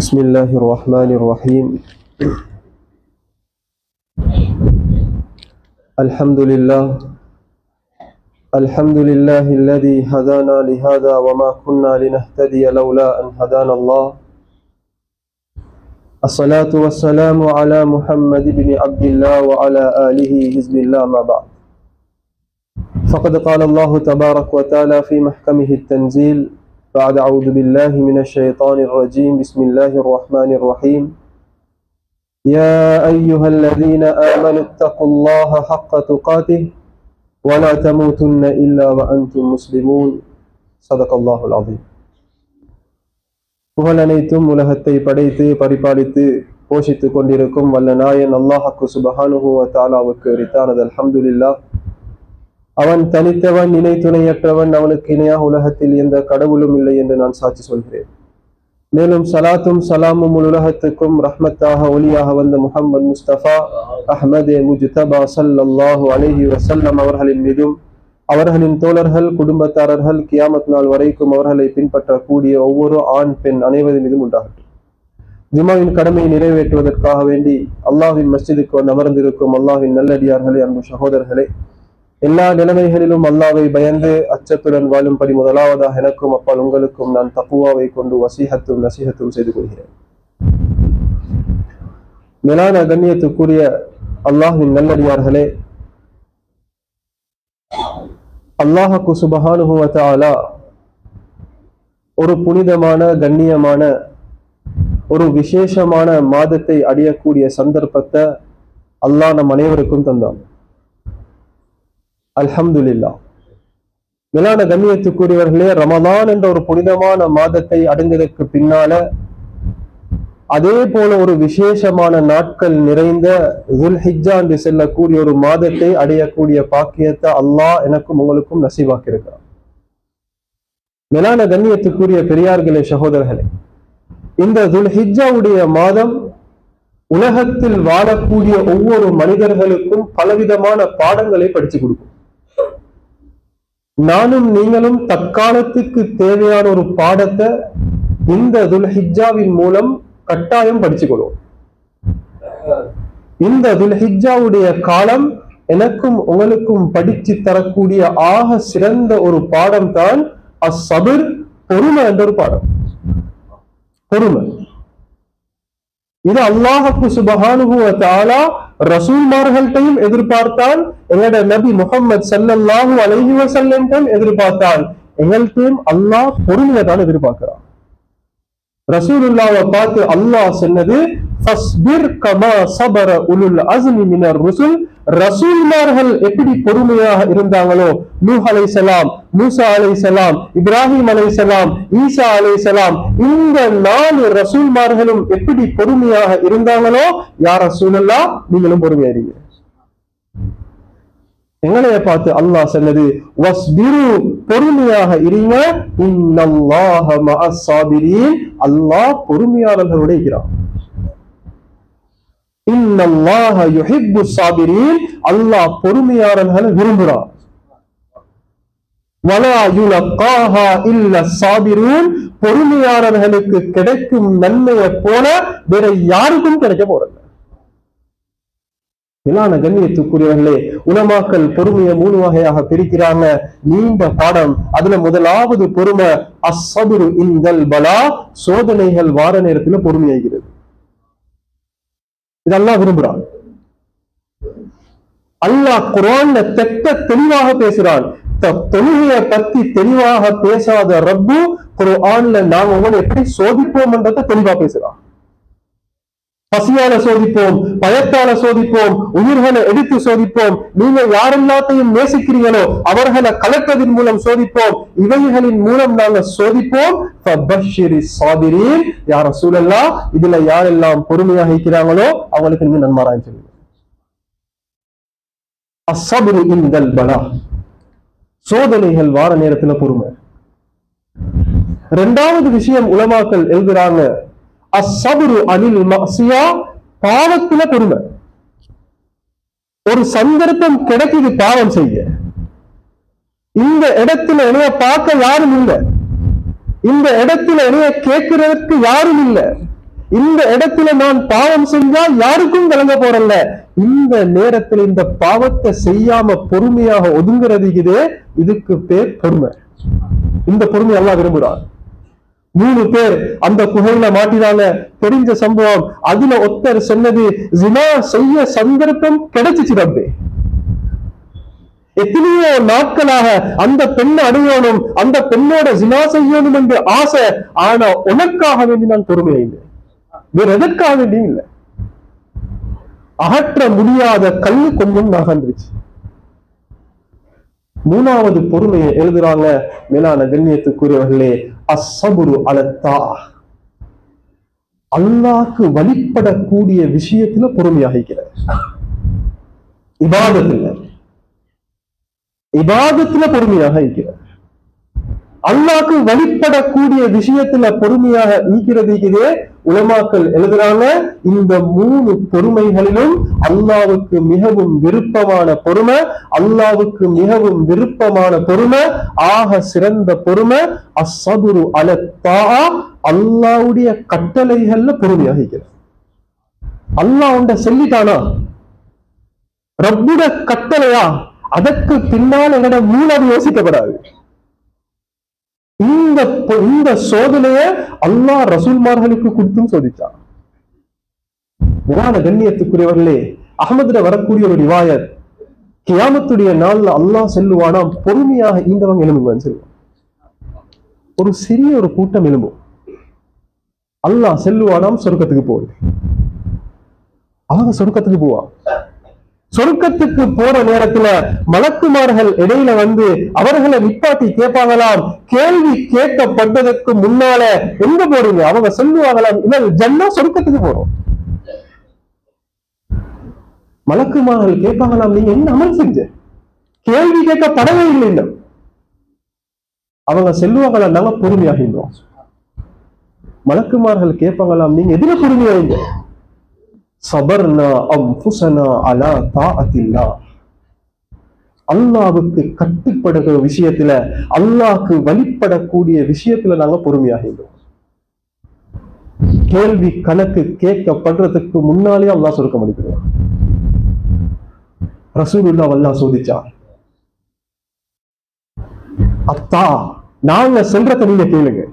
بسم الله الرحمن الرحيم. الحمد لله الذي هدانا لهذا وما كنا لنهتدي لولا أن هدانا الله. الصلاة والسلام على محمد بن عبد الله وعلى آله حزب الله ما بعد. فقد قال الله تبارك وتعالى في محكمه التنزيل بعد أعوذ بالله من الشيطان الرجيم بسم الله الرحمن الرحيم. يا أيها الذين آمنوا اتقوا الله حق تقاته ولا تموتن إلا وأنتم مسلمون. صدق الله العظيم. புகழனைத்தும் உலகத்தை படைத்து பரிபாலித்து போஷித்துக் கொண்டிருக்கும் வல்ல நாயன் அல்லாஹ்வுக்கு சுப்ஹானஹு வ தஆலாவுக்கு உரித்தானது அல்ஹம்துலில்லாஹ். அவன் தனித்தவன், இணை துணையற்றவன், அவனுக்கு இணையாக உலகத்தில் எந்த கடவுளும் இல்லை என்று நான் சாட்சி சொல்கிறேன். மேலும் சலாத்தும் சலாமும் உலகத்துக்கும் ரஹ்மத்தாக ஒளியாக வந்த முஹம்மது முஸ்தபா அஹ்மதே முஜ்தபா ஸல்லல்லாஹு அலைஹி வஸல்லம் அவர்களின் மீதும் அவர்களின் தோழர்கள் குடும்பத்தாரர்கள் கியாமத் நாள் வரைக்கும் அவர்களை பின்பற்றக்கூடிய ஒவ்வொரு ஆண் பெண் அனைவரின் மீதும் உண்டாகட்டும். ஜும்மாவின் கடமையை நிறைவேற்றுவதற்காக வேண்டி அல்லாஹ்வின் மஸ்ஜிதுக்கு வந்து அமர்ந்திருக்கும் அல்லாஹ்வின் நல்லடியார்களே, அன்பு சகோதரர்களே, எல்லா நிலைமைகளிலும் அல்லாஹ்வை பயந்து அச்சத்துடன் வாழும்படி முதலாவதாக எனக்கும் அப்பால் உங்களுக்கும் நான் தக்வாவை கொண்டு வசீஹத்தும் நசீஹத்தும் செய்து கொள்கிறேன். மேலான கண்ணியத்துக்குரிய அல்லாஹ்வின் நல்லடியார்களே, அல்லாஹ்வுக்கு சுப்ஹானஹு வ தஆலா ஒரு புனிதமான கண்ணியமான ஒரு விசேஷமான மாதத்தை அடையக்கூடிய சந்தர்ப்பத்தை அல்லாஹ் நம் அனைவருக்கும் தந்தான். அல்ஹம்துலில்லாஹ். மேலான கண்ணியத்துக்குரியவர்களே, ரமலான் என்ற ஒரு புனிதமான மாதத்தை அடைந்ததற்கு பின்னால அதே போல ஒரு விசேஷமான நாட்கள் நிறைந்த துல்ஹிஜ்ஜா என்று செல்லக்கூடிய ஒரு மாதத்தை அடையக்கூடிய பாக்கியத்தை அல்லாஹ் எனக்கும் உங்களுக்கும் நசீவாக்கியிருக்கிறார். மேலான கண்ணியத்துக்குரிய பெரியார்களே, சகோதரர்களே, இந்த துல்ஹிஜ்ஜாவுடைய மாதம் உலகத்தில் வாழக்கூடிய ஒவ்வொரு மனிதர்களுக்கும் பலவிதமான பாடங்களை படிச்சு கொடுக்கும். நானும் நீங்களும் தற்காலத்துக்கு தேவையான ஒரு பாடத்தை இந்த துல்ஹிஜ்ஜாவின் மூலம் கட்டாயம் படிச்சுக்கொள்வோம். இந்த துல்ஹிஜ்ஜாவுடைய காலம் எனக்கும் உங்களுக்கும் படிச்சு தரக்கூடிய ஆக சிறந்த ஒரு பாடம் தான் அஸ்ஸப்ர், பொறுமை என்ற ஒரு பாடம். பொறுமை இது அல்லாஹ்வுக்கு சுப்ஹானஹு வ தஆலா ரசூல்மார்கள்ட்டையும் எதிர்பார்த்தான், எங்களோட நபி முஹம்மது ஸல்லல்லாஹு அலைஹி வஸல்லம் எதிர்பார்த்தான். எங்கள்கிட்டையும் அல்லாஹ் பொறுமையை தான் எதிர்பார்க்கிறான். ரசூலுல்லாஹ்வை பார்த்து அல்லாஹ் சொன்னது ஃபஸ்பிர் கமா ஸபர உலுல் அஸ்மி மினர் ருசுல். ரசூல்மார்கள் எப்படி பொறுமையாக இருந்தாங்களோ, நூஹ் அலைஹிஸ்ஸலாம், மூசா அலைஹிஸ்ஸலாம், இப்ராஹிம் அலைஹிஸ்ஸலாம், ஈசா அலைஹிஸ்ஸலாம், இந்த 4 ரசூல்மார்களும் எப்படி பொறுமையாக இருந்தாங்களோ, யா ரசூலல்லாஹ் நீங்களும் பொறுமையா இருங்க. எங்களைய பார்த்து அல்லாஹ் சொன்னது வஸ்பிரு, பொறுமையாக இருங்க. இன்னல்லாஹ மஅஸ் ஸாபிரீன், அல்லாஹ் பொறுமையாளர்களோட இருக்கிறான். இன்னல்லாஹ யுஹிப்புஸ் ஸாபிரீன், அல்லாஹ் பொறுமையாளர்களை விரும்புறான். வலா யுலக்காஹா இல்ல ஸாபிரூன், பொறுமையாளர்களுக்கு கிடைக்கும் நன்மையை போல வேற யாருக்கும் கிடைக்க போறது. மேலான கண்ணியத்துக்குரியவர்களே, உலமாக்கள் பொறுமையை 3 வகையாக பிரிக்கிறாங்க. நீண்ட பாடம். அதுல முதலாவது பொறுமை அஸ்ஸப்ரு இன்தல் பலா, சோதனைகள் வார நேரத்துல பொறுமையாகிறது. இதெல்லாம் விரும்புறான். அல்லாஹ் குர்ஆன்ல தெளிவாக பேசுறான். தொழுகையை பத்தி தெளிவாக பேசாத ரப்பு குர்ஆன்ல நாம உங்களை எப்படி சோதிப்போம் என்றதை தெளிவா பேசுறான். பசியால சோதிப்போம், பயத்தால சோதிப்போம், உயிர்களை எடுத்து சோதிப்போம், நீங்க யாரெல்லாத்தையும் நேசிக்கிறீங்களோ அவர்களை கலப்பதின் மூலம் சோதிப்போம், இவைகளின் மூலம் நாங்க சோதிப்போம். ஃபபஷ்ஷிரிஸ் ஸாபிரீன், யா ரசூலல்லாஹ் இதுல யாரெல்லாம் பொறுமையாக இருக்கிறாங்களோ அவங்களுக்கு நீங்க நன்மாராயம் சொல்லுங்க. அஸ்ஸப்ரு இன்தல் பலா, சோதனைகள் வார நேரத்துல பொறுமை. 2வது விஷயம் உலமாக்கள் எழுதுறாங்க, அஸ்ஸப்ரு அனில் மஅசியா, பாவத்துல பொறுமை. ஒரு சந்தர்ப்பம் கிடைக்குது பாவம் செய்ய, இந்த இடத்துல என்னைய பார்க்க யாரும் இல்லை, இந்த இடத்துல என்னைய கேட்கிறதுக்கு யாரும் இல்லை, இந்த இடத்துல நான் பாவம் செஞ்சால் யாருக்கும் விளங்க போறல்ல. இந்த நேரத்தில் இந்த பாவத்தை செய்யாம பொறுமையாக ஒதுங்குறது இதுக்கு பேர் பொறுமை. இந்த பொறுமை அல்லாஹ் விரும்புறார். 3 பேர் அந்த குகையில மாட்டினாங்க, தெரிஞ்ச சம்பவம். அதுல ஒருத்தர் சொன்னது, ஜினா செய்ய சந்தர்ப்பம் கிடைச்சிச்சு ரப்பே, எத்தனையோ நாட்களாக அந்த பெண்ணை அடையணும், அந்த பெண்ணோட ஜினா செய்யணும் என்று ஆசை, ஆனா உனக்காக வேண்டி நான் பொறுமையா இல்லை, வேற எதற்காக வேண்டி இல்லை. அகற்ற முடியாத கல்லு கொஞ்சம் நகர்ந்துருச்சு. 3வது பொறுமையை எழுதுறாங்க மேலான கண்ணியத்துக்குரியவர்களே, அஸ்ஸபுரு அலத்தா, அல்லாஹ்க்கு வழிபடக்கூடிய விஷயத்துல பொறுமையாக இருக்கிறார். இபாதத்துல பொறுமையாக இருக்கிறார். அல்லாஹ்க்கு வழிபடக்கூடிய விஷயத்துல பொறுமையாக ஈக்கிறதுக்கே உலமாக்கள் எழுதுறாங்க, இந்த 3 பொறுமைகளிலும் அல்லாஹ்வுக்கு மிகவும் விருப்பமான பொறுமை, அல்லாஹ்வுக்கு மிகவும் விருப்பமான பொறுமை, ஆக சிறந்த பொறுமை அஸ்ஸபுரு அலத்தா, அல்லாஹ்வுடைய கட்டளைகள்ல பொறுமையாக இருக்கிறார். அல்லாஹ் உண்ட சொல்லிட்டானா, ரப்புட கட்டளையா, அதற்கு பின்னால் என்னோட மூலம் யோசிக்கப்படாது. இந்த சோதனைய அல்லாஹ் ரசூல்மார்களுக்கு கொடுத்தும் சோதிச்சான். கண்ணியத்துக்குரியவர்களே, அஹ்மதுல வரக்கூடிய ஒரு ரிவாயத், கியாமத்துடைய நாள்ல அல்லாஹ் செல்லுவானாம், பொறுமையாக ஈந்தவங்க எழும்புவான்னு சொல்லுவான். ஒரு சிறிய ஒரு கூட்டம் எழும்பும், அல்லாஹ் செல்லுவானாம், சொர்க்கத்துக்கு போகுது. அவங்க சொர்க்கத்துக்கு போவான். சொர்க்கத்துக்கு போற நேரத்துல மலக்குமார்கள் இடையில வந்து அவர்களை நிப்பாட்டி கேட்பாங்களாம், கேள்வி கேட்கப்பட்டதற்கு முன்னால எங்க போறீங்க? அவங்க சொல்லுவாங்களாம், இல்ல ஜன்னா சொர்க்கத்துக்கு போறோம். மலக்குமார்கள் கேட்பாங்களாம், நீங்க என்ன அமல் செஞ்ச? கேள்வி கேட்கப்படவே இல்லை. இன்னும் அவங்க சொல்லுவாங்களாம், நாங்க பொறுமையாகின்றோம். மலக்குமார்கள் கேட்பாங்களாம், நீங்க எதுல பொறுமையாகிங்க? சபர்னா அன்ஃபுஸனா அலா தாஅத்தில்லாஹ், அல்லாஹ்வுக்கு கட்டுப்படுகிற விஷயத்துல, அல்லாஹ்க்கு வழிபடக்கூடிய விஷயத்துல நாங்க பொறுமையாகின்றோம். கேள்வி கணக்கு கேட்கப்படுறதுக்கு முன்னாலே அல்லாஹ் சொர்க்கம் அளிக்கிறான். ரசூலுல்லாஹ் அல்லாஹ் சோதிச்சார், அத்தா நாங்க சொல்றத நீங்க கேளுங்க.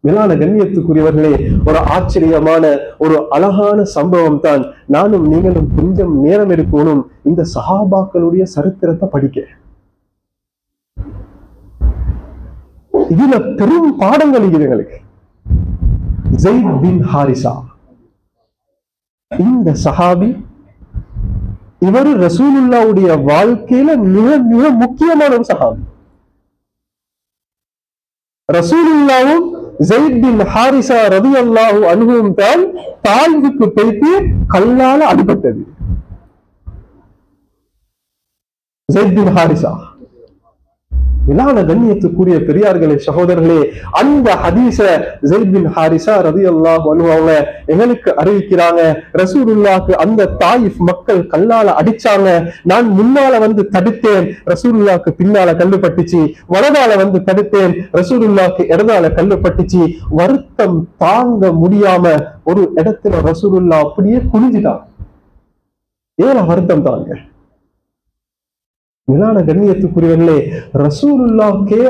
மேலான கண்ணியத்துக்குரியவர்களே, ஒரு ஆச்சரியமான ஒரு அழகான சம்பவம் தான். நானும் நீங்களும் கொஞ்சம் நேரம் எடுக்கணும் இந்த சஹாபாக்களுடைய சரித்திரத்தை படிக்க. இதுல பெரும் பாடங்கள் எங்களுக்கு. ஸைத் பின் ஹாரிஸா, இந்த சஹாபி, இவர் ரசூலுல்லாஹ்வுடைய வாழ்க்கையில மிக மிக முக்கியமான ஒரு சஹாபி. ரசூலுல்லாஹ்வும் ஸைத் பின் ஹாரிஸா ரலியல்லாஹு அன்ஹும் தான் தாயிஃபுக்கு போய்த்து கல்லால அடிபட்டது. ஸைத் பின் ஹாரிஸா, மேலான கண்ணியத்துக்குரிய பெரியார்களே, சகோதரர்களே, அந்த ஹதீஸ ஸைத் பின் ஹாரிஸா ரலியல்லாஹு அன்ஹு அவங்க எங்களுக்கு அறிவிக்கிறாங்க. ரசூலுல்லாஹ்க்கு அந்த தாயிஃப் மக்கள் கல்லால அடிச்சாங்க, நான் முன்னால வந்து தடுத்தேன், ரசூலுல்லாஹ்க்கு பின்னால கல்லு பட்டுச்சு, வலதால வந்து தடுத்தேன், ரசூலுல்லாஹ்க்கு இடதால கல்லு பட்டுச்சு. வருத்தம் தாங்க முடியாம ஒரு இடத்துல ரசூலுல்லாஹ் அப்படியே குனிஞ்சிட்டான். ஏன் வருத்தம் தாங்க? மேலான கண்ணியத்துக்குரியவர்களே, ரசூலுல்லாஹ்க்கே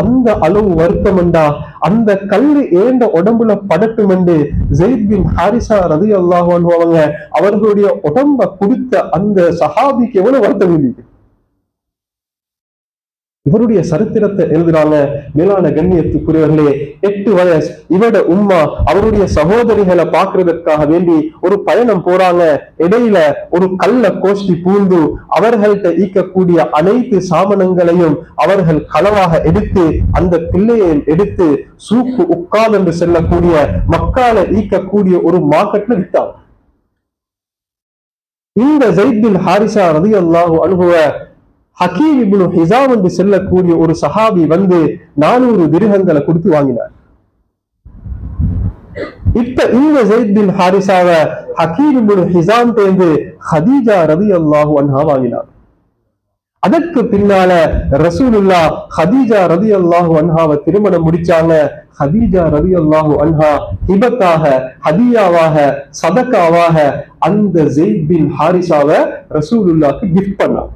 அந்த அளவு வருத்தம் உண்டா, அந்த கல்லு ஏண்ட உடம்புல படட்டும் என்று ஸைத் பின் ஹாரிஸா ரலியல்லாஹு அன்ஹு அவங்க அவர்களுடைய உடம்ப கொடுத்த அந்த சஹாபிக்கு எவ்வளவு வருத்தம் இல்லை. இவருடைய சரித்திரத்தை எழுதுறாங்க. மேலான கண்ணியத்துக்குரியவர்களே, 8 வயசு இவட உம்மா அவருடைய சகோதரிகளை பார்க்கறதற்காக வேண்டி ஒரு பயணம் போறாங்க. இடையில ஒரு கள்ள கோஷ்டி பூந்து அவர்கள்ட்ட ஈக்கக்கூடிய அனைத்து சாமனங்களையும் அவர்கள் களவாக எடுத்து அந்த பிள்ளையை எடுத்து சூக்கு உட்கால் என்று செல்லக்கூடிய மக்கால ஈக்கக்கூடிய ஒரு மார்க்கெட்ல விட்டாங்க. இந்த ஸைத் பின் ஹாரிஸா ரலியல்லாஹு அன்ஹு ஹக்கீம் இப்னு ஹிஸாம் என்று செல்லக்கூடிய ஒரு சஹாபி வந்து 400 திர்ஹங்களை கொடுத்து வாங்கினார். இப்ப இந்த ஸைத் பின் ஹாரிஸாவை ஹக்கீம் இப்னு ஹிஸாம் தேர்ந்து ஹதீஜா ரலியல்லாஹு அன்ஹா வாங்கினார். அதற்கு பின்னால ரசூலுல்லாஹ் ஹதீஜா ரலியல்லாஹு அன்ஹாவை திருமணம் முடிச்சாங்க. ஹதீஜா ரலியல்லாஹு அன்ஹா ஹிபத்தாக, ஹதியாவாக, சதகாவாக அந்த ஸெய்த் பின் ஹாரிஸாவை ரசூலுல்லாஹ்க்கு கிஃப்ட் பண்ணாங்க.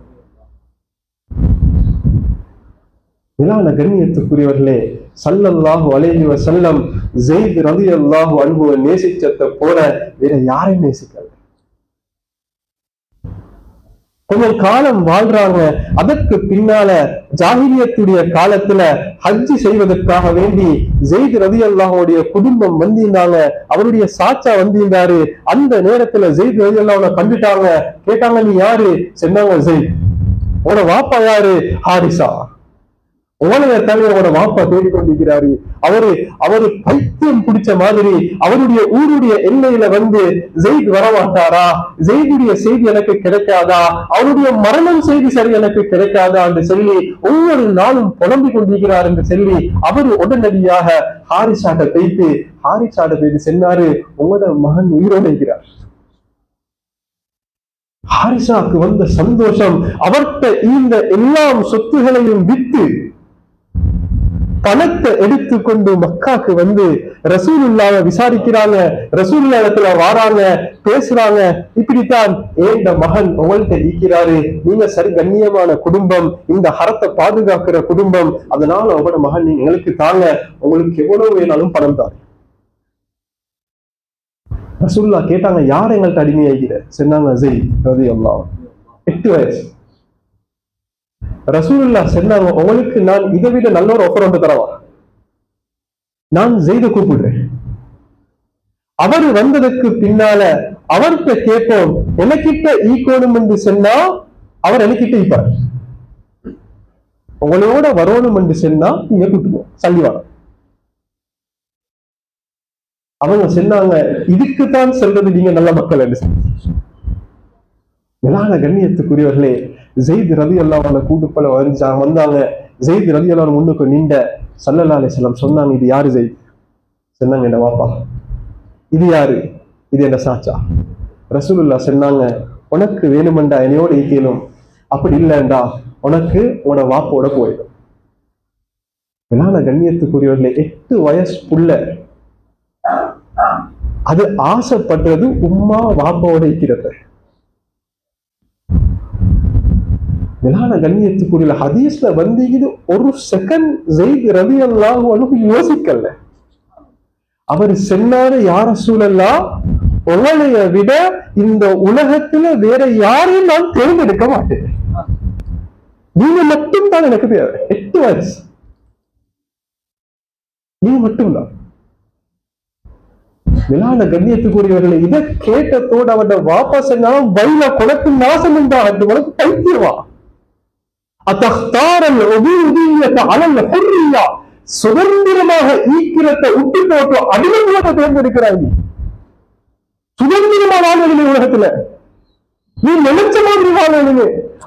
மேலான கண்ணியத்துக்குரியவர்களே, ஸல்லல்லாஹு அலைஹி வஸல்லம் ஸெய்த் ரலியல்லாஹு அன்ஹுவை நேசிச்சதை போல வேற யாரையும் நேசிக்கல. கொஞ்சம் காலம் வாழ்றாங்க. அதற்கு பின்னால ஜாஹிலியத்துடைய காலத்துல ஹஜ் செய்வதற்காக வேண்டி ஸெய்த் ரலியல்லாஹுடைய குடும்பம் வந்திருந்தாங்க. அவருடைய சாச்சா வந்திருந்தாரு. அந்த நேரத்துல ஸெய்த் ரலியல்லாஹுவை கண்டுட்டாங்க. கேட்டாங்க, நீ யாரு? சொன்னாங்க, ஸெய்த். உன வாப்பா யாரு? ஹாரிசா. உலக தலைவரோட வாப்பா தேடிக்கொண்டிருக்கிறாரு. அவரு பைத்தியம் பிடிச்ச மாதிரி அவருடைய ஊருடைய எல்லையில வந்து ஸெய்த் வரமாட்டாரா? ஸெய்துடைய செய்தி எனக்கு கிடைக்காதா? அவருடைய மரணம் செய்தி சரி எனக்கு கிடைக்காதா என்று சொல்லி ஒவ்வொரு நாளும் புலம்பிக் கொண்டிருக்கிறார் என்று சொல்லி அவர் உடனடியாக ஹாரிசாட்ட போயிட்டு சொன்னாரு, உங்களோட மகன் உயிரோடு இருக்கிறார். ஹாரிசாக்கு வந்த சந்தோஷம், அவர்கிட்ட இந்த எல்லா சொத்துகளையும் வித்து பணத்தை எடுத்துக்கொண்டு மக்காக்கு வந்து ரசூலுல்லாஹ்வை விசாரிக்கிறாங்க. ரசூலுல்லாஹ் இடத்துல வாராங்க, பேசுறாங்க. இப்படித்தான் ஏண்ட மகன் உங்கள்கிட்ட இருக்கிறாரு, நீங்க சரி கண்ணியமான குடும்பம், இந்த ஹரத்தை பாதுகாக்கிற குடும்பம், அதனால உங்களோட மகன் நீங்க எங்களுக்கு தாங்க, உங்களுக்கு எவ்வளவு வேணாலும் பணம் தாங்க. ரசூலுல்லாஹ் கேட்டாங்க, யார் எங்கள்கிட்ட அடிமையாகிற? சொன்னாங்க, ஸெய்த் ரலியல்லாஹு. 8 வயசு. ரசூலுல்லாஹ் சொன்னாங்க, உங்களுக்கு நான் இதை விட நல்ல ஒரு ஆஃபர் ஒன்று தரவா? நான் ஸெய்தை கூப்பிடுறேன். அவர் வந்ததற்கு பின்னால அவர்கிட்ட கேட்போம், எனக்கிட்ட ஈக்கோணும் என்று சொன்னா அவர் எனக்கிட்ட ஈப்பார். உங்களோட வரணும் என்று சொன்னா நீங்க கூட்டுவோம், சல்லிவானம். அவங்க சொன்னாங்க, இதுக்குத்தான் சொல்றது நீங்க நல்ல மக்கள் என்று சொல்லி. மேலான கண்ணியத்துக்குரியவர்களே, ஸெய்த் ரலியல்லாஹு அன்ஹு கூட்டுப்பல வந்தாங்க. ஸெய்த் ரலியல்லாஹு அன்ஹு முன்னுக்கு நின்ற ஸல்லல்லாஹு அலைஹி வஸல்லம் சொன்னாங்க, இது யாரு ஸெய்த்? சொன்னாங்க, என்ன வாப்பா. இது யாரு? இது என்ன சாச்சா. ரசூலுல்லாஹ் சொன்னாங்க, உனக்கு வேணுமெண்டா என்னையோட ஈக்கலும், அப்படி இல்லைண்டா உனக்கு உன வாப்போட போயிடும். மேலான கண்ணியத்துக்குரியவர்களே, 8 வயசு புள்ள அது ஆசைப்படுறது உம்மா வாப்பாவோட இருக்கிறது. மேலான கண்ணியத்துக்குரிய ஹதீஸ்ல வந்து இது ஒரு செகண்ட் ஸெய்த் ரலியல்லாஹு அன்ஹு யோசிக்கல. அவர் சொன்னாரு, யா ரசூலல்லாஹ், உங்களைய விட இந்த உலகத்துல வேற யாரையும் நான் தேர்ந்தெடுக்க மாட்டேன், நீங்க மட்டும் தான் எனக்கு தேவை. 8 வயசு, நீங்க மட்டும்தான். மேலான கண்ணியத்துக்குரியவர்களை இதை கேட்டதோடு அவட வாப்பா சொன்னாலும் வயல குணக்கு நாசம் உண்டா என்று உனக்கு கைத்திருவா. சுதந்திரமாக ஈக்கிரத்தை விட்டு போட்டு அடிமையாக தேர்ந்தெடுக்கிறாங்க. சுதந்திரமான வாழ்வெளிமை உலகத்துல நீ நினைச்ச மாதிரி வாழ்வெளிமை,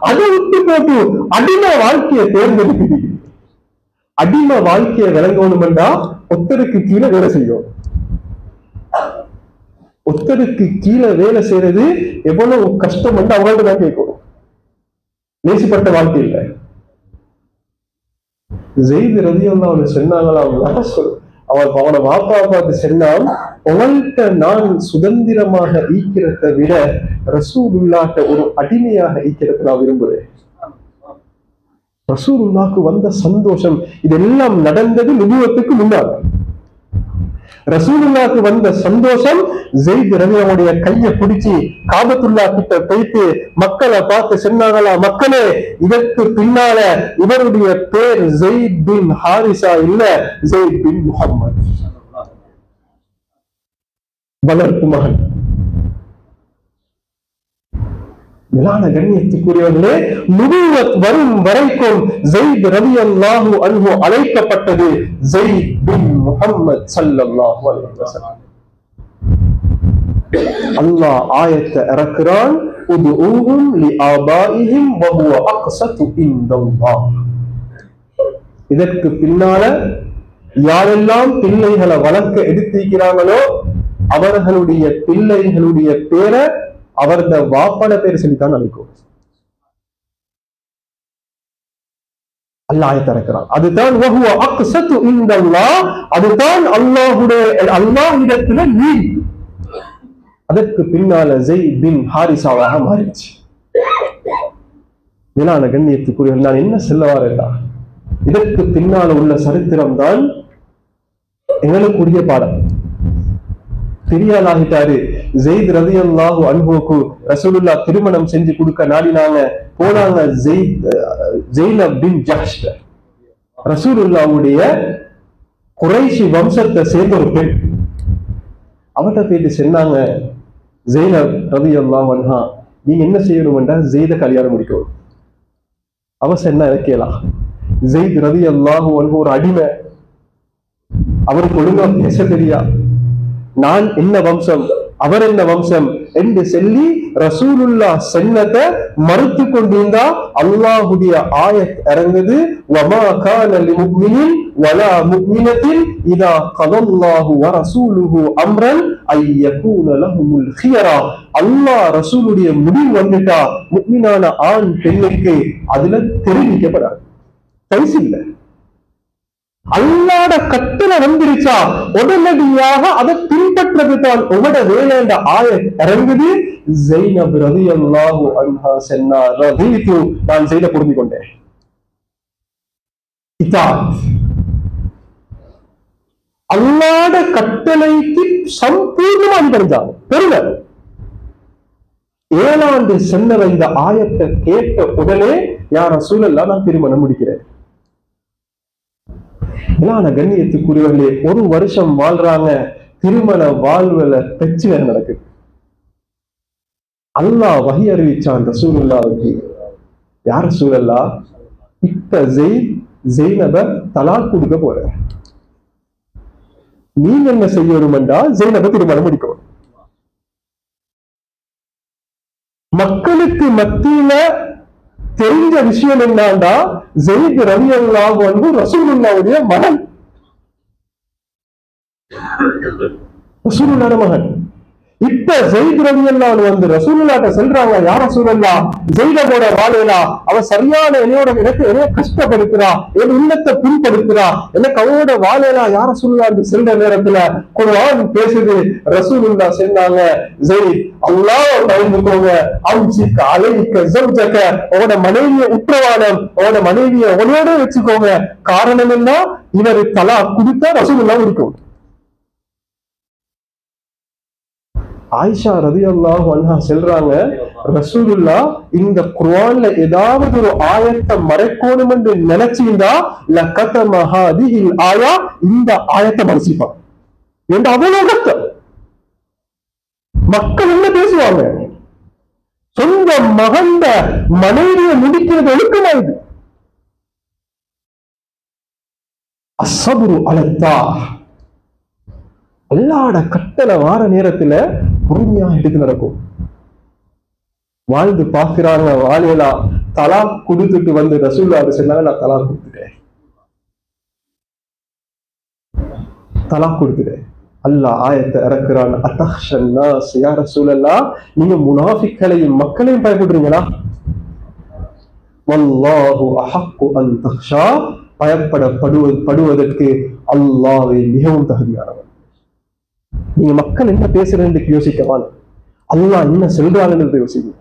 அதை விட்டு போட்டு அடிமை வாழ்க்கையை தேர்ந்தெடுக்கிறீங்க. அடிமை வாழ்க்கையை விளங்கணும் என்றா ஒத்தருக்கு கீழே வேலை செய்யும். ஒத்தருக்கு கீழே வேலை செய்யறது எவ்வளவு கஷ்டம் என்று அவங்கள்ட்ட தான் கேட்கணும். நேசிப்பட்ட வாழ்க்கை இல்லை. ஸெய்த் ரலியல்லாஹு அன்ஹு சொன்னாங்களாம், அவனோட வாப்பா பார்த்து சொன்னான், உங்கள்கிட்ட நான் சுதந்திரமாக ஈக்கிறதை விட ரசூலுல்லாஹ்ட்ட ஒரு அடிமையாக ஈக்கிறத நான் விரும்புறேன். ரசூலுல்லாஹ்க்கு வந்த சந்தோஷம், இதெல்லாம் நடந்தது நுபுவத்துக்கு முன்னால். ரசூலுல்லாஹ்க்கு வந்த சந்தோஷம், ஸெய்த் ரலியல்லாஹுடைய கையை பிடிச்சி காபத்துல்லாஹ் கிட்ட போயிட்டு மக்களை பார்த்து சொன்னாங்களா, மக்களே, இதற்கு பின்னால இவருடைய பேர் ஸெய்த் பின் ஹாரிசா இல்ல, ஸெய்த் பின் முஹம்மத், வளர்ப்பு மகன். மேலான கண்ணியத்துக்குரியவர்களே, நுபுவத் வரும் வரைக்கும் ஸெய்த் ரலியல்லாஹு அன்ஹு அழைக்கப்பட்டது ஸெய்த் பின் முஹம்மத் ஸல்லல்லாஹு அலைஹி வஸல்லம். அல்லாஹ் ஆயத்தை இறக்குறான், உதுஊஹும் லிஆபாஇஹிம் வஹுவ அக்ஸது இன்தல்லாஹ். இதற்கு பின்னால யாரெல்லாம் பிள்ளைகளை வளர்க்க எடுத்திருக்கிறாங்களோ அவர்களுடைய பிள்ளைகளுடைய பேரை அவரது வாப்பாட பேர் சொல்லித்தான் அழைக்கும். அல்லாஹ் ஆயத்தை இறக்குறான். அதுதான் வஹுவ அக்ஸது இன்தல்லாஹ், அதுதான் அல்லாஹ்விடத்துல நீதி. அதற்கு பின்னால ஸைத் பின் ஹாரிஸாவாக மாறிடுச்சு. மேலான கண்ணியத்துக்குரியவர்கள், நான் என்ன சொல்ல வரேன்டா, இதற்கு பின்னால உள்ள சரித்திரம் தான் எங்களுக்குரிய பாடம். பெரியாளாகிட்டாரு. ஸைத் ரலியல்லாஹு அன்ஹுக்கு ரசூலுல்லாஹ் திருமணம் செஞ்சு கொடுக்க நாடினாங்க. போனாங்க ஸைனப் பின் ஜஹ்ஷ், ரசூலுல்லாஹ்வுடைய குறைஷி வம்சத்தை சேர்ந்த ஒரு பெண். அவட்ட போயிட்டு சொன்னாங்க, ஸைனப் ரலியல்லாஹு அன்ஹா, நீங்க என்ன செய்யணும்டா ஸைத கல்யாணம் முடிக்கணும். அவ சொன்னா கேளா, ஸைத் ரலியல்லாஹு அன்ஹு ஒரு அடிமை, அவருக்கு ஒழுங்கா பேச தெரியா, நான் என்ன வம்சம் அவர் என்ன வம்சம் என்று சொல்லி ரசூலுல்லாஹ் சொன்னதை மறுத்து கொண்டிருந்தா அல்லாஹ்வுடைய ஆயத் இறங்குது, வமா கான லிமுஃமினின் வலா முஃமினத்தின் இதா கதல்லாஹு வ ரசூலுஹு அம்ரன் ஐயகூன லஹுமுல் ஹியரா. அல்லாஹ் ரசூலுடைய முடிவு வந்துட்டா முஃமினான ஆண் பெண்ணுக்கு அதுல தெரிவிக்கப்படாது, கைஸ் இல்ல. அல்லாஹ்வுடைய கட்டளை வந்துருச்சா உடனடியாக அதை பின்பற்றது தான் உங்களோட வேலை என்ற ஆயத் இறங்குது. ஸைனப் ரலியல்லாஹு அன்ஹா சொன்னா, ரதீது, நான் ஸைத பொருந்திக் கொண்டேன். இதாத், அல்லாஹ்வுடைய கட்டளைக்கு சம்பூர்ணமா அடிபணிஞ்சாங்க. பெருமை. 7 ஆண்டு சென்ற இந்த ஆயத்தை கேட்ட உடனே, யா ரசூலல்லாஹ், நான் திருமணம் முடிக்கிறேன். கண்ணியத்துக்குரியவர்களே, 1 வருஷம் வாழ்றாங்க. திருமண வாழ்வுல பிரச்சனை நடக்குது. அல்லாஹ் வஹி அறிவிச்சான் ரசூலுல்லாஹ்வுக்கு, யா ரசூலல்லாஹ், இப்ப ஸைனப தலாக் கொடுக்க போற, நீங்க என்ன செய்யணும்டா ஸைனப திருமணம் முடிக்கணும். மக்களுக்கு மத்தியில தெரிஞ்ச விஷயம் என்னண்டா, ஸைத் ரலியல்லாஹு அன்ஹு ரசூலுல்லாஹ்வுடைய மகன், ரசூலுல்லாஹ்வுடைய மகன். இப்ப ஸைத் ரலியல்லாஹு அன்ஹு வந்து ரசூலுல்லாஹ்ட்ட சொல்றாங்க, யா ரசூலல்லாஹ், ஸைதோட வாழலா, அவ சரியான என்னைய கஷ்டப்படுத்துறா, என் உள்ளத்தை புண்படுத்துறா, எனக்கு அவனோட வாழலா யா ரசூலுல்லாஹ் என்று சொல்ற நேரத்துல குர்ஆன் பேசுது. ரசூலுல்லாஹ் சொன்னாங்க, ஸைத், அல்லாஹ் பயந்துக்கோங்க, அம்சிக் அலைக்க ஸௌஜக, உங்களோட மனைவியை உற்றவானம், உங்களோட மனைவியை உங்களோட வச்சுக்கோங்க. காரணம் என்ன, இவர் தலாக் கொடுத்தா ரசூலுல்லாஹ் இருக்கும். ஆயிஷா ரலியல்லாஹு அன்ஹா சொல்றாங்க, ரசூலுல்லாஹ் இந்த குர்ஆன்ல ஏதாவது ஒரு ஆயத்தை மறைக்கணும் என்று நினைச்சிருந்தா லகதம ஹாதிஹில் ஆயா, இந்த ஆயத்தை மறைச்சிப்பான் என்று அவ்வளவு கஷ்டம். மக்கள் என்ன பேசுவாங்க, சொந்த மகந்த மனைவியை முடிக்கிறது ஒழுக்கமாயுது. அஸ்ஸப்ரு அலத்தா, அல்லாஹ்வுடைய கட்டளை வார நேரத்துல பொறுமையா எடுத்து நடக்கும். வாழ்ந்து பாக்குறாங்க, வாழையெல்லாம் தலாக் கொடுத்துட்டு வந்து ரசூலுல்லாஹ் சொன்னாங்க, நான் தலாக் கொடுத்துட்டேன், தலாக் கொடுத்துட்டேன். அல்லாஹ் ஆயத்தை இறக்குறான், அத்தஹ்ஷன் நாஸ், யா ரசூலல்லாஹ், நீங்க முனாஃபிக்களையும் மக்களையும் பயப்படுறீங்களா? வல்லாஹு அஹக்கு அன் தஹ்ஷா, பயப்படப்படுவதற்கு அல்லாஹ்வே மிகவும் தகுதியானவன். நீங்க மக்கள் என்ன பேசுறேன்னு யோசிக்கவான், அல்லாஹ் என்ன சொல்றாங்கன்னு யோசிங்க.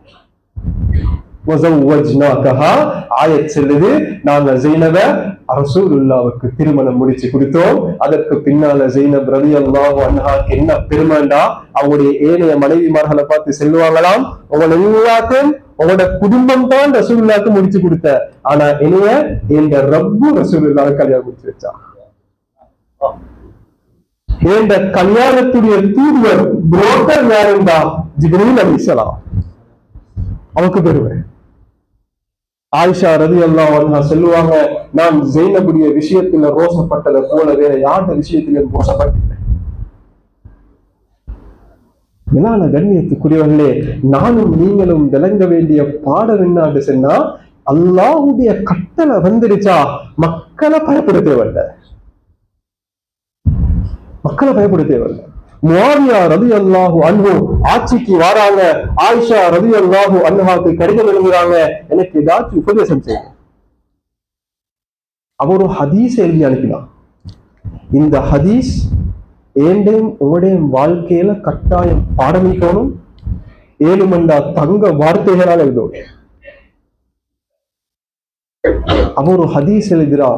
ஆயத் சொல்லுது, நாங்க ஸைனப ரசூலுல்லாஹ்வுக்கு திருமணம் முடிச்சு கொடுத்தோம். அதற்கு பின்னால ஸைனப் ரலியல்லாஹு அன்ஹாக்கு என்ன பெருமைண்டா, அவங்களுடைய ஏனைய மனைவிமார்களை பார்த்து சொல்லுவாங்களாம், உங்களை எல்லாத்தையும் உங்களோட குடும்பம் தான் ரசூலுல்லாஹ்வுக்கு முடிச்சு கொடுத்த, ஆனா என்னைய எங்க ரப்பு ரசூலுல்லாஹ்வுக்கு கல்யாணம் முடிச்சு வச்சா. இந்த கல்யாணத்துடைய தூதுவர் புரோக்கர் யாருந்தா, ஜிப்ரீல் அலைஹிஸ்ஸலாம். அவருக்கு பெருமை. ஆயிஷா ரலியல்லாஹு அன்ஹா சொல்லுவாங்க, நான் ஸைனபுடைய விஷயத்துல ரோசப்பட்டதை போல வேற யாருடைய விஷயத்திலும் ரோசப்பட்டேன். மேலான கண்ணியத்துக்குரியவர்களே, நானும் நீங்களும் விளங்க வேண்டிய பாடம் என்ன சொன்னா, அல்லாஹ்வுடைய கட்டளை வந்துடுச்சா மக்களை பயப்பட தேவையில்லை, மக்களை பயப்பட தேவையில்லை. முஆவியா ரலியல்லாஹு அன்ஹு ஆட்சிக்கு வராங்க. ஆயிஷா ரலியல்லாஹு அன்ஹாக்கு கடிதம் எழுதுறாங்க, எனக்கு ஏதாச்சும் உபதேசம் செய்யுங்க. அவ ஒரு ஹதீஸ் எழுதி அனுப்பினான். இந்த ஹதீஸ் ஏண்டையும் உங்களுடைய வாழ்க்கையில கட்டாயம் பாடமிக்கணும். 7 மண்டா தங்க வார்த்தைகளால் எழுதணும். அவ ஒரு ஹதீஸ் எழுதுறா,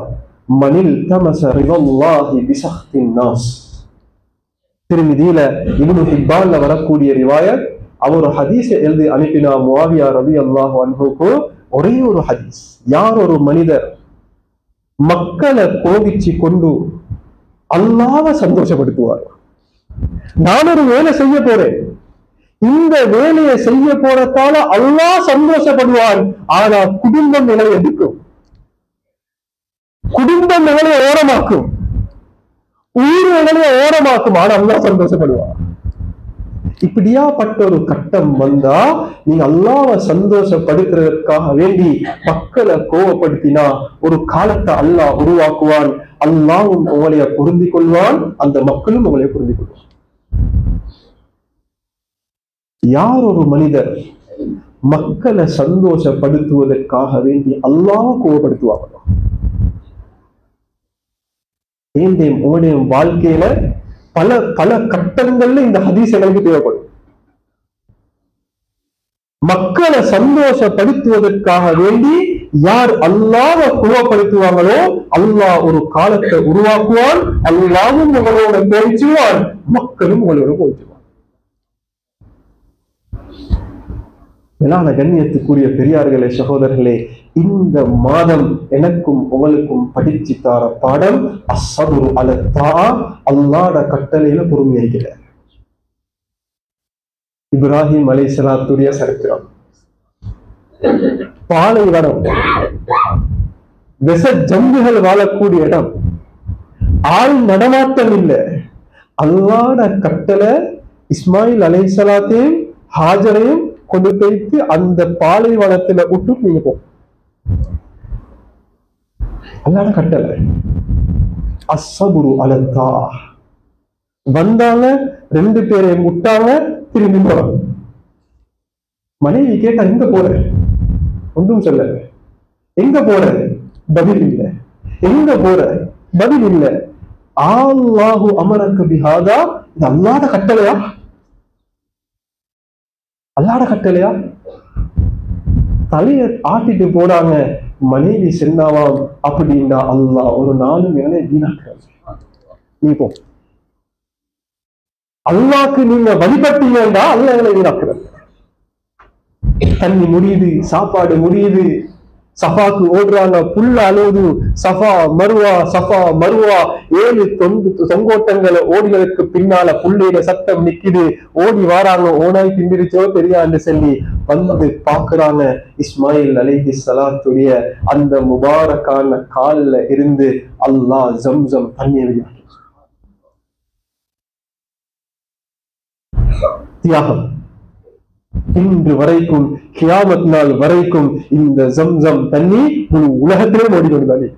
மனில் தமஸ ரிதல்லாஹி பிஸஹ்தின் நாஸ். திருமிதியில இப்னு ஹிப்பான்ல வரக்கூடிய ரிவாயத். அவர் ஒரு ஹதீஸ் எழுதி அனுப்பினா முஆவியா ரலியல்லாஹு அன்ஹுக்கு. ஒரே ஒரு ஹதீஸ். யார் ஒரு மனிதர் மக்களை கோபிச்சு கொண்டு அல்லாஹ்வை சந்தோஷப்படுத்துவார். நான் ஒரு வேலை செய்ய போறேன், இந்த வேலையை செய்ய போறதால அல்லாஹ் சந்தோஷப்படுவான். ஆனா குடும்பம் நிலை எடுக்கும், குடும்பம் நிலையை ஓரமாக்கும், ஊர் நிலையை ஓரமாக்கும். ஆனா அல்லாஹ் சந்தோஷப்படுவான். இப்படியாப்பட்ட ஒரு கட்டம் வந்தா நீங்க அல்லாஹ்வை சந்தோஷப்படுத்துறதுக்காக வேண்டி மக்களை கோவப்படுத்தினா ஒரு காலத்தை அல்லாஹ் உருவாக்குவான். அல்லாஹ்வும் உங்களைய பொருந்திக் கொள்வான், அந்த மக்களும் உங்களைய பொருந்திக் கொள்வான். யார் ஒரு மனிதர் மக்களை சந்தோஷப்படுத்துவதற்காக வேண்டி அல்லாஹ் கோவப்படுத்துவாங்க. ஏண்டையும் உங்களுடைய வாழ்க்கையில பல பல கட்டங்கள்ல இந்த ஹதீஸ் எனக்கு தேவைப்படும். மக்களை சந்தோஷப்படுத்துவதற்காக வேண்டி யார் அல்லாஹ்வை கோவப்படுத்துவாங்களோ அல்லாஹ் ஒரு காலத்தை உருவாக்குவான். அல்லாஹ்வும் உங்களோட கோவிச்சுவான், மக்களும் உங்களோட கோவிச்சுவான். மேலான கண்ணியத்துக்குரிய பெரியார்களே, சகோதரர்களே, இந்த மாதம் எனக்கும் உங்களுக்கும் படிச்சு தார பாடம் அஸ்ஸப்ரு அலா தாஅ. அல்லாஹ்வோட கட்டளையில பொறுமையாகிற இப்ராஹிம் அலைஹிஸ்ஸலாத்துடைய சரித்திரம். பாலைவனம், விச ஜந்துகள் வாழக்கூடிய இடம், ஆள் நடமாட்டம் இல்லை. அல்லாஹ்வோட கட்டளை இஸ்மாயில் அலைஹிஸ்ஸலாத்தையும் ஹாஜரையும் கொண்டு போயிட்டு அந்த பாலைவனத்துல விட்டு நீங்க போ. அல்லாஹ்வோட கட்டளை அஸ்ஸப்ரு அலா தாஅ. வந்தாங்க, 2 பேரையும் விட்டாங்க, திரும்பி போறாங்க. மனைவி கேட்டா எங்க போற? ஒன்றும் சொல்ல. எங்க போற? பதில் இல்லை. எங்க போற? பதில் இல்லை. அல்லாஹு அமரக பிஹாதா. இது அல்லாஹ்வோட கட்டளையா? அல்லாஹ்வோட கட்டளையா? தலைய ஆட்டிட்டு போறாங்க. மனைவி சென்னாவாம், அப்படின்னா அல்லாஹ் ஒரு நாளும் எங்களை வீணாக்குறாங்க. நீ போ, அல்லாஹ்க்கு நீங்க வழிபட்டீங்கன்னா அல்லாஹ் எங்களை வீணாக்குறாங்க. தண்ணி முடியுது, சாப்பாடு முடியுது, சஃபாக்கு ஓடுறாங்க, புல்ல அழுது, சஃபா மருவா சஃபா மருவா 7 தொங்கோட்டங்களை ஓடினதுக்கு பின்னால புள்ளையில சத்தம் நிக்குது. ஓடி வாராங்க, ஓனாய் திண்டிருச்சோ தெரியான்னு சொல்லி வந்து பாக்குறாங்க. இஸ்மாயில் அலைஹிஸ்ஸலாத்துடைய அந்த முபாரக்கான கால்ல இருந்து அல்லாஹ் ஜம்சம் தண்ணீர் வெளியாக்கி. தியாகம். இன்று வரைக்கும் கியாமத் நாள் வரைக்கும் இந்த ஜம்சம் தண்ணி முழு உலகத்திலே ஓடிக்கொண்டு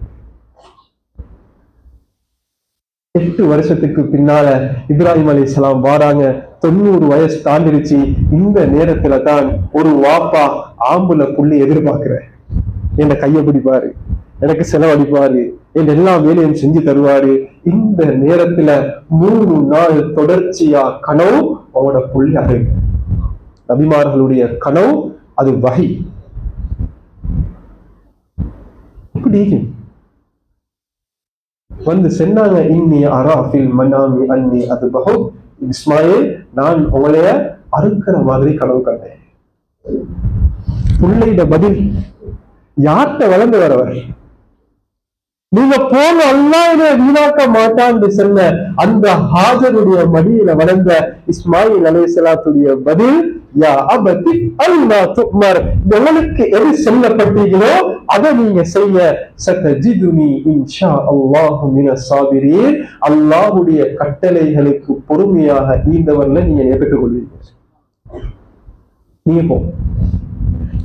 8 வருஷத்துக்கு பின்னால இப்ராஹிம் அலைஹிஸ்ஸலாம் வாராங்க. 90 வயசு தாண்டிருச்சு. இந்த நேரத்துல தான் ஒரு வாப்பா ஆம்புல புள்ளி எதிர்பார்க்கிற, என்ன கைய பிடிப்பாரு, எனக்கு செலவழிப்பாரு, என் எல்லா வேலையும் செஞ்சு தருவாரு. இந்த நேரத்துல 3 நாள் தொடர்ச்சியா கனவு அவனோட புள்ளி அடைங்க. நபிமார்களுடைய கனவு அது வஹி. இப்படி வந்து சொன்னாங்க, இன்னி அரா ஃபில் மனாமி அன்னி அத்பஹு. இஸ்மாயில், நான் உங்களைய அறுக்கிற மாதிரி கனவு கண்டேன். புள்ளையிட பதில், யார்கிட்ட வளர்ந்து வரவர்? நீங்க போன அல்லாஹ்வை வீணாக்க மாட்டான்னு சொன்ன அந்த ஹாஜருடைய மடியில வளர்ந்த இஸ்மாயில் அலைஹிஸ்ஸலாத்துடைய பதில், யா அபதி அல்மா துமர். உங்களுக்கு எது சொல்லப்பட்டீங்களோ அதை நீங்க செய்ய. சதஜிதுனி இன்ஷா அல்லாஹு மினஸ் சாபிரீன். அல்லாஹ்வுடைய கட்டளைகளுக்கு பொறுமையாக ஈந்தவர்ல நீங்க ஏற்றுக் கொள்வீங்க. நீங்க போ.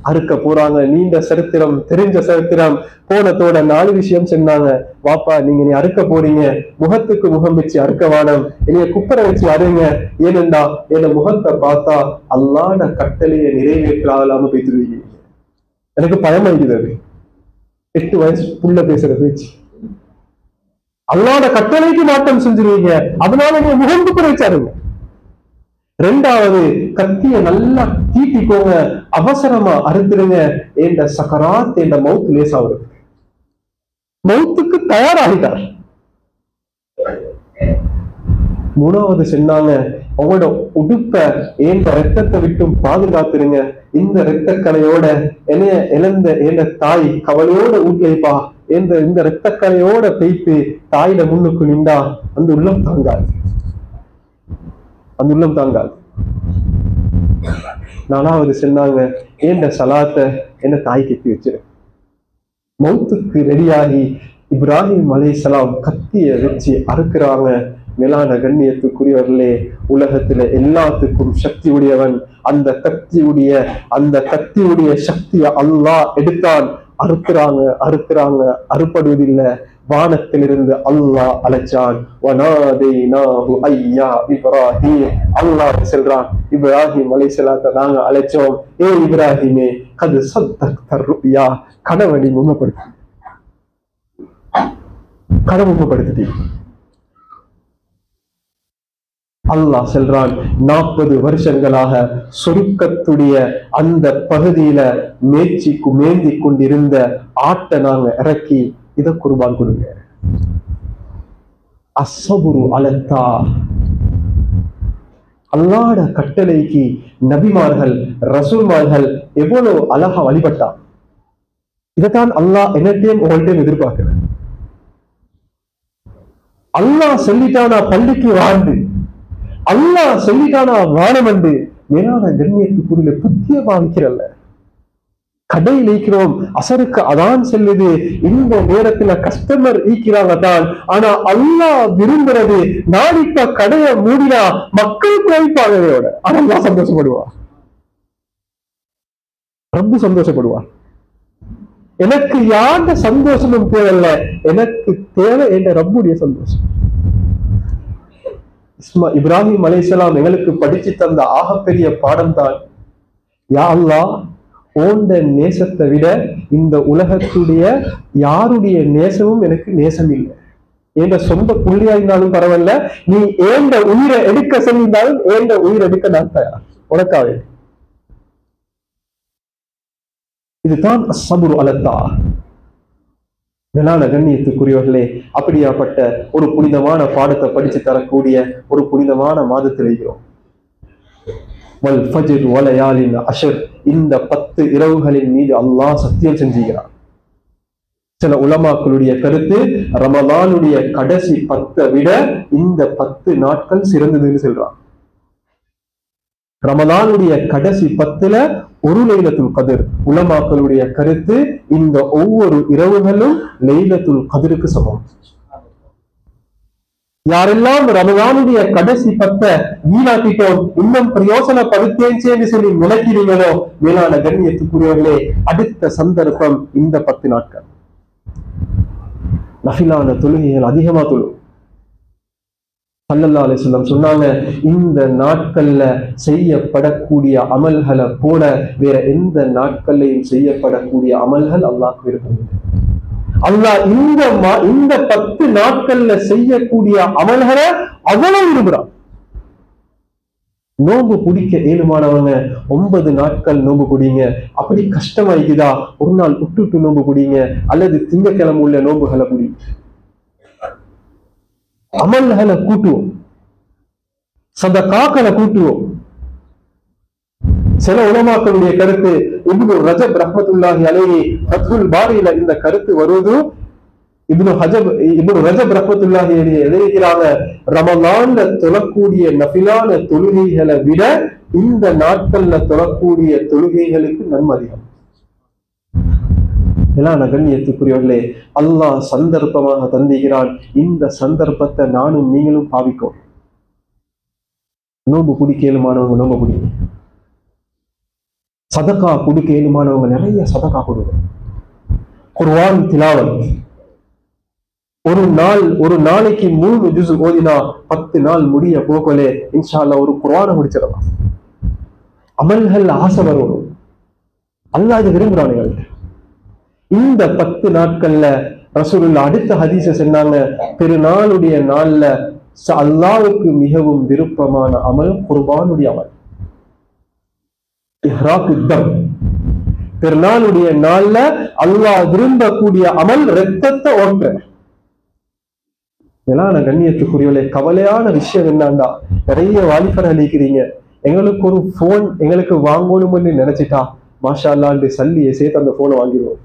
அறுக்க போறாங்க. நீண்ட சரித்திரம், தெரிஞ்ச சரித்திரம். போனத்தோட 4 விஷயம் சொன்னாங்க. வாப்பா, நீங்க நீ அறுக்க போறீங்க, முகத்துக்கு முகம் வச்சு அறுக்க வேணும், என்னைய குப்பரை வச்சு அறுங்க. ஏனென்றா என் முகத்தை பார்த்தா அல்லாஹ்வோட கட்டளையை நிறைவேற்றாம போய்த்துருவீங்க. எனக்கு பயமாகிறது. 8 வயசு புள்ள பேசுற பேச்சு. அல்லாஹ்வோட கட்டளைக்கு மாற்றம் செஞ்சிருவீங்க, அதனால நீங்க முகந்து குறைச்சாருங்க. ரெண்டாவது, கத்திய நல்லா தீட்டிக்கோங்க, அவசரமா அறுத்துருங்க, என்ற சக்கராத் என்ற மவுத் லேசாவது மவுத்துக்கு தயாராகிட்டார். மூணாவது சொன்னாங்க, உங்களோட உடுப்ப என்ற ரத்தத்தை விட்டும் பாதுகாத்துருங்க. இந்த ரத்தக்கலையோட என்னைய இழந்த என்ற தாய் கவலையோட ஊட்டியப்பா இந்த ரத்தக்கலையோட பேய்த்து தாயில முன்னுக்கு நின்றா அந்த உள்ளம் தாங்காது, அந்த உள்ளம் தாங்காது. நாலாவது சொன்னாங்க, ஏண்ட சலாத்தை என்ன தாய் கட்டி வச்சிரு. மௌத்துக்கு ரெடியாகி இப்ராஹிம் அலைஹிஸ்ஸலாம் கத்திய வச்சு அறுக்கிறாங்க. மேலான கண்ணியத்துக்குரியவர்களே, உலகத்துல எல்லாத்துக்கும் சக்தி உடையவன். அந்த கத்தியுடைய சக்தியை அல்லாஹ் எடுத்தான். அறுக்கிறாங்க, அறுப்படுவதில்லை. வானத்திலிருந்து அல்லாஹ் அழைச்சான், அல்லாஹ் சொல்றான், இப்ராஹிம் அலைஹிஸ்ஸலாத்தை நாங்க அழைச்சோம், ஏ இப்ராஹிமே, கது சத்தக்த ருயா, கனவை நீ உண்மைப்படுத்தி. அல்லாஹ் சொல்றான், 40 வருஷங்களாக சொருக்கத்துடைய அந்த பகுதியில மேந்தி கொண்டிருந்த ஆட்டை நாங்க இறக்கி இதை குர்பான் கொடுங்க. அஸ்ஸபுரு அலத்தா, அல்லாஹ்வோட கட்டளைக்கு நபிமார்கள் ரசூல்மார்கள் எவ்வளவு அழகா வழிபட்டா. இதைத்தான் அல்லாஹ் என்னட்டையும் உங்கள்கிட்டையும் எதிர்பார்க்கிறேன். அல்லாஹ் சொல்லிட்டானா பள்ளிக்கு வாழ்ந்து, அல்லாஹ் சொல்லிட்டானா வானமண்டு. மேலான கண்ணியத்துக்குரிய புத்திய பாவிக்கிறல்ல, கடையில் ஈக்கிறோம், அசருக்கு அதான் செல்லுது, இந்த நேரத்துல கஸ்டமர் ஈக்கிறாங்க தான். ஆனா அல்லாஹ் விரும்புறது, நான் இப்ப கடைய மூடினா மக்கள் குறைப்பாகையோட, ஆனா அல்லாஹ் சந்தோஷப்படுவா, ரொம்ப சந்தோஷப்படுவா. எனக்கு யாருடைய சந்தோஷமும் தேவையில்ல, எனக்கு தேவை என்ற ரப்புடைய சந்தோஷம். இப்ராஹிம் அலைஹிஸ்ஸலாம் எங்களுக்கு படிச்சு தந்த ஆகப்பெரிய பாடம் தான், யா அல்லாஹ், ஓண்ட நேசத்தை விட இந்த உலகத்துடைய யாருடைய நேசமும் எனக்கு நேசம் இல்லை. ஏண்ட சொந்த புள்ளியா இருந்தாலும் பரவாயில்ல, நீ ஏண்ட உயிரை எடுக்க சொல்லியிருந்தாலும் ஏண்ட உயிரை எடுக்க நான் தயார், உனக்காவே. இதுதான் அஸ்ஸபுரு அலத்தா. மேலான கண்ணியத்துக்குரியவர்களே, அப்படியாப்பட்ட ஒரு புனிதமான பாடத்தை படிச்சு தரக்கூடிய ஒரு புனிதமான மாதத்தில் இருக்கிறோம். வல் ஃபஜ்ர் வலயாலின் அஷ்ர், இந்த 10 இரவுகளின் மீது அல்லாஹ் சத்தியம் செஞ்சுகிறான். சில உலமாக்களுடைய கருத்து, ரமலானுடைய கடைசி 10 விட இந்த 10 நாட்கள் சிறந்ததுன்னு சொல்றான். ரமலானுடைய கடைசி 10ல ஒரு லைலத்துல் கதிர். உலமாக்களுடைய கருத்து, இந்த ஒவ்வொரு இரவுகளும் லைலத்துல் கதிருக்கு சமம். யாரெல்லாம் ரமலானுடைய கடைசி 10 வீணாக்கிட்டோம், இன்னும் பிரயோசனப்படுத்தேன்னு சொல்லி நினைக்கிறீங்களோ, மேலான கண்ணியத்துக்குரியவர்களே, அடுத்த சந்தர்ப்பம் இந்த 10 நாட்கள். நஃபிலான தொழுகைகள் அதிகமா தொழு. ஸல்லல்லாஹு அலைஹி வஸல்லம் சொன்னாங்க, இந்த நாட்கள்ல செய்யப்படக்கூடிய அமல்களை போல வேற எந்த நாட்கள்லையும் செய்யப்படக்கூடிய அமல்கள் அல்லாஹ்வுக்கு விருப்பம். அல்லாஹ் இந்த 10 நாட்கள்ல செய்யக்கூடிய அமல்களை அவ்வளவு விரும்புறான். நோன்பு பிடிக்க ஏழுமானவங்க 9 நாட்கள் நோன்பு பிடிங்க. அப்படி கஷ்டமாயிக்குதா, ஒரு நாள் விட்டுட்டு நோன்பு பிடிங்க, அல்லது திங்கக்கிழமை உள்ள நோன்புகளை பிடிங்க. அமல்களை கூட்டுவோம், சதகாக்களை கூட்டுவோம். சில உலமாக்களுடைய கருத்து, இப்னு ரஜப் ரஹ்மத்துல்லாஹி அலைஹி ஃபத்ஹுல் பாரியில இந்த கருத்து வருவது. இப்னு ரஜப் ரஹ்மத்துல்லாஹி அலைஹி எழுதுகிறாங்க, ரமலான்ல தொழக்கூடிய நஃபிலான தொழுகைகளை விட இந்த நாட்கள்ல தொழக்கூடிய தொழுகைகளுக்கு நன்மை அதிகம். மேலான கண்ணியத்துக்குரியவர்களே, அல்லாஹ் சந்தர்ப்பமாக தந்துகிறான். இந்த சந்தர்ப்பத்தை நானும் நீங்களும் பாவிக்கும். நோன்பு குடிக்க ஏழுமானவங்க நோன்பு குடிங்க, சதகா கொடுக்க ஏழுமானவங்க நிறைய சதகா கொடுங்க. குர்ஆன் திலாவத் ஒரு நாளைக்கு 3 ஜுஸ் ஓதினா 10 நாள் முடிய போகலே இன்ஷா அல்லாஹ் ஒரு குர்ஆனை முடிச்சிடலாம். அமல்கள் ஆசை வரும், அல்லாஹ் இதை விரும்புறானுங்க. இந்த 10 நாட்கள்ல ரசூலுல்லாஹ் அடுத்த ஹதீஸ சொன்னாங்க, பெருநாளுடைய நாள்ல அல்லாஹ்வுக்கு மிகவும் விருப்பமான அமல் குர்பானுடைய அமல். இஹ்ராக்குத்தம், பெருநாளுடைய நாள்ல அல்லாஹ் விரும்பக்கூடிய அமல் இரத்தத்தை ஓட்ட. மேலான கண்ணியத்துக்குரியவர்களே, கவலையான விஷயம் என்னண்டா, நிறைய வாலிபர் அளிக்கிறீங்க, எங்களுக்கு ஒரு போன் எங்களுக்கு வாங்கணும்னு நினைச்சிட்டா மாஷா அல்லாஹ்னு சல்லியை சேர்த்து அந்த போனை வாங்கிடுவோம்.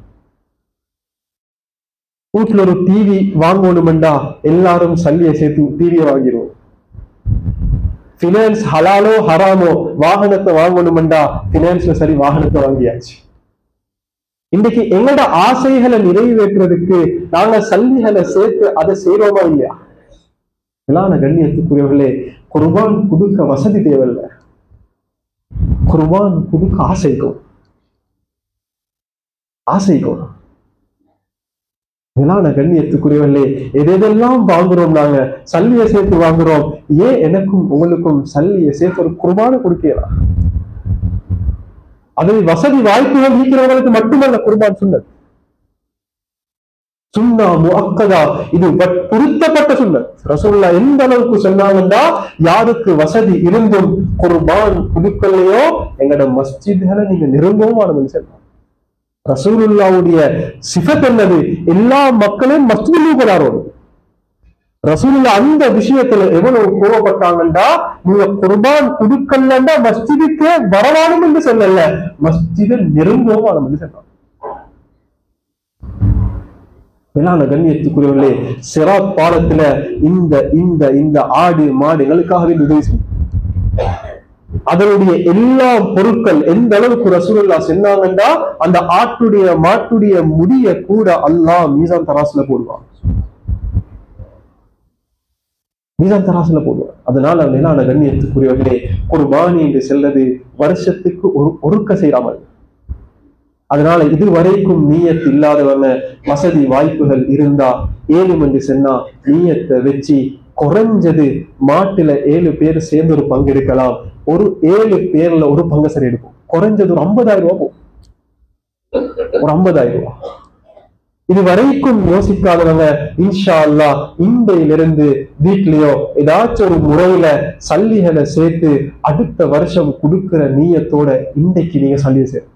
வீட்டுல ஒரு டிவி வாங்கணும்டா எல்லாரும் சல்லியை சேர்த்து டிவியை வாங்கிடுவோம். பினான்ஸ் ஹலாலோ ஹராமோ வாகனத்தை வாங்கணும்டா பினான்ஸ்ல சரி வாகனத்தை வாங்கியாச்சு. இன்னைக்கு எங்களோட ஆசைகளை நிறைவேற்றுறதுக்கு நாங்க சல்லிகளை சேர்த்து அதை செய்யறோமா இல்லையா? மேலான கண்ணியத்துக்குரியவர்களே, குர்பான் கொடுக்க வசதி தேவையில்லை, குர்பான் கொடுக்க ஆசைக்கும். மேலான கண்ணியத்துக்குரியவர்களே, எதெல்லாம் வாங்குறோம், நாங்க சல்லியை சேர்த்து வாங்குறோம். ஏன் எனக்கும் உங்களுக்கும் சல்லியை சேர்த்து ஒரு குர்பானை கொடுக்கலாம்? அது வசதி வாய்ப்புகள் இருக்கிறவங்களுக்கு மட்டுமல்ல குர்பான் சுன்னத், சுன்னா முஅக்கதா, இது பொருத்தப்பட்ட சுன்னத். ரசூலுல்லாஹ் எந்த அளவுக்கு சொன்னாங்கன்னா, யாருக்கு வசதி இருந்தும் குர்பான் கொடுக்கலையோ எங்கட மஸ்ஜித்களை நீங்க நெருங்கவும் ஆரம்பிச்சு. ரசூலுல்லாஹ்வுடைய சிஃபத் என்னது? எல்லா மக்களையும் மஸ்ஜிதுக்கு வராரோடு. ரசூலுல்லாஹ் அந்த விஷயத்துல எவ்வளவு கோவப்பட்டாங்கன்னா, நீங்க குர்பான் கொடுக்கலன்னா மஸ்ஜிதுக்கே வரவானும் என்று சொல்லல, மஸ்ஜிதை நெருங்கவும் ஆரம்பிச்சு சொன்னாங்க. மேலான கண்ணியத்துக்குரியவர்களே, சிராத் பாலத்துல இந்த இந்த இந்த ஆடு மாடுகளுக்காகவே உதவி செய்யும். அதனுடைய எல்லா பொருட்கள் எந்த அளவுக்கு ரசூலுல்லாஹ் சொன்னாங்கன்னா, அந்த ஆட்டுடைய மாட்டுடைய முடிய கூட அல்லாஹ் மீசான் தராசுல போடுவான், மீசான் தராசுல போடுவான். அதனால மேலான கண்ணியத்துக்குரியவர்களே, குர்பானி என்று செல்றது வருஷத்துக்கு ஒருக்க செய்யாமல். அதனால இதுவரைக்கும் நீயத் இல்லாதவங்க, வசதி வாய்ப்புகள் இருந்தா 7 என்று சொன்னா நீயத்தை வச்சு குறைஞ்சது மாட்டுல 7 பேர் சேர்ந்து ஒரு பங்கு எடுக்கலாம். ஒரு 7 பேர்ல ஒரு பங்கு சரி எடுக்கும். குறைஞ்சது ஒரு 50,000 ரூபாய் போகும், ஒரு 50,000 ரூபாய். இது வரைக்கும் யோசிக்காதவங்க இன்ஷா அல்லாஹ் இன்றையிலிருந்து வீட்லயோ ஏதாச்சும் ஒரு முறையில சல்லிகளை சேர்த்து அடுத்த வருஷம் கொடுக்கிற நீயத்தோட இன்றைக்கு நீங்க சல்லியை சேர்த்து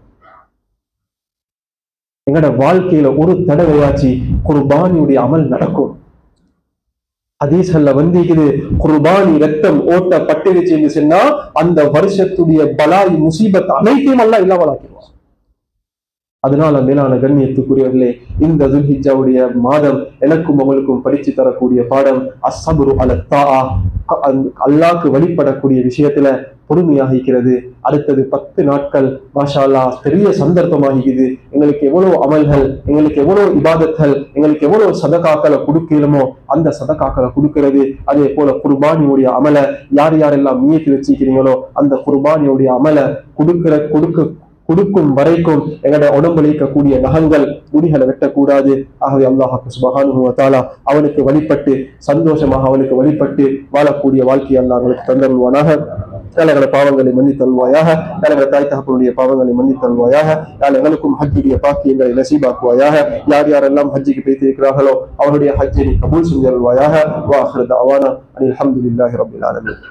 எங்கட வாழ்க்கையில ஒரு தடவையாச்சு குர்பானியுடைய அமல் நடக்கும். ஹதீஸ்ல வந்திருக்குது, குர்பானி ரத்தம் ஓட்டப்பட்டிருச்சுன்னு சொன்னா அந்த வருஷத்துடைய பலாய் முசீபத் அனைத்தையும் அல்லாஹ் இல்லாமலாக்கிடுவான். அதனால மேலான கண்ணியத்துக்குரியவர்களே, இந்த துல்ஹிஜ்ஜாவுடைய மாதம் எனக்கும் உங்களுக்கும் படிச்சு தரக்கூடிய பாடம் அஸ்ஸப்ரு அலா தாஆ, அல்லாஹ்க்கு வழிபடக்கூடிய விஷயத்துல பொறுமையாக இருக்கிறது. அடுத்தது 10 நாட்கள் மாஷா அல்லாஹ் பெரிய சந்தர்ப்பமாகிக்குது. எங்களுக்கு எவ்வளவு அமல்கள், எங்களுக்கு எவ்வளவு இபாதத்கள், எங்களுக்கு எவ்வளவு சதகாக்களை கொடுக்கணுமோ அந்த சதகாக்களை கொடுக்கிறது. அதே போல குர்பானியுடைய அமலை யார் யாரெல்லாம் நியத்து வச்சுக்கிறீங்களோ அந்த குர்பானியுடைய அமலை கொடுக்கும் வரைக்கும் எங்களுடைய உடம்பளிக்கக்கூடிய நகங்கள் முடிகளை வெட்டக்கூடாது. ஆகவே அல்லாஹ் சுப்ஹானஹு வ தஆலா அவனுக்கு வழிபட்டு சந்தோஷமாக அவனுக்கு வழிபட்டு வாழக்கூடிய வாழ்க்கையை அல்லாஹ் எங்களுக்கு தந்தருள்வானாக. எங்களோட பாவங்களை மன்னித்தல்வாயாக, எங்களோட தாய் தகப்பனுடைய பாவங்களை மன்னித்தல்வாயாக, எங்களுக்கும் ஹஜ்ஜுடைய பாக்கியங்களை நசீபாக்குவாயாக. யார் யாரெல்லாம் ஹஜ்ஜுக்கு பேசியிருக்கிறார்களோ அவருடைய ஹஜ்ஜை கபூல் செஞ்சல்வாயாக. வா ஆகிரு தஅவானா அனில் ஹம்துலில்லாஹி ரப்பில் ஆலமீன்.